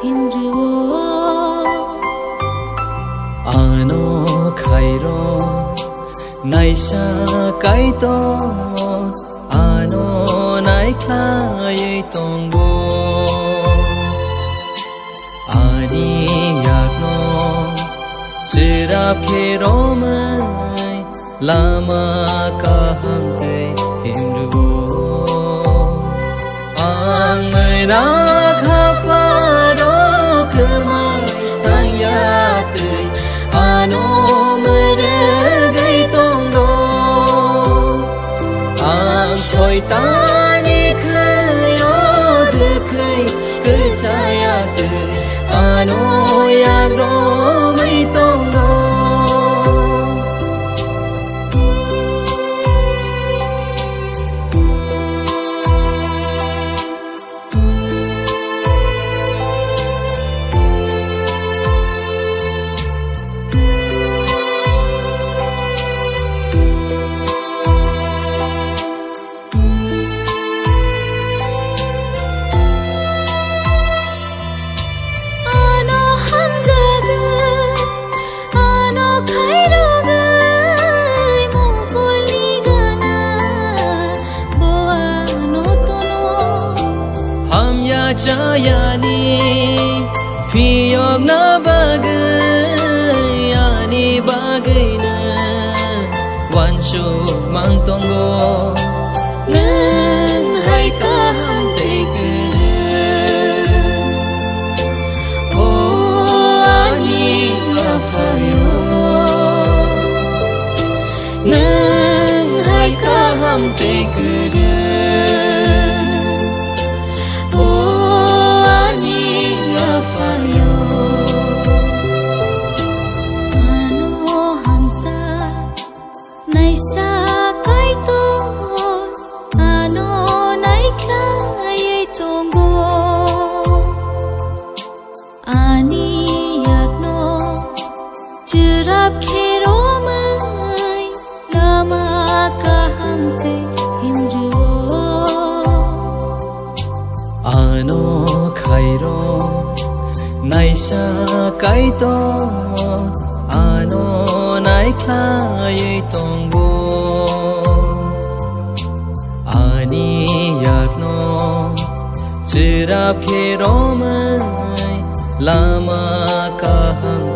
himruo ano khairo naisa kaito ano nai khlai tongbo ani yakno chirap khero mai lama kahamte himruo angai na khafaro khamai tayate ano meregai tongdo ang soitani khayo dekai kechayate ano yagro mai tongdo Jayani Fiyog na bagay Yani bagay na Wansyo mang tonggo Nang hay kahamtay ka Oh ani afayo Nang hay kahamtay ka ano khairo naisa kaito ano nai khlai tongbo ani yakno chirap khero mai lama kaham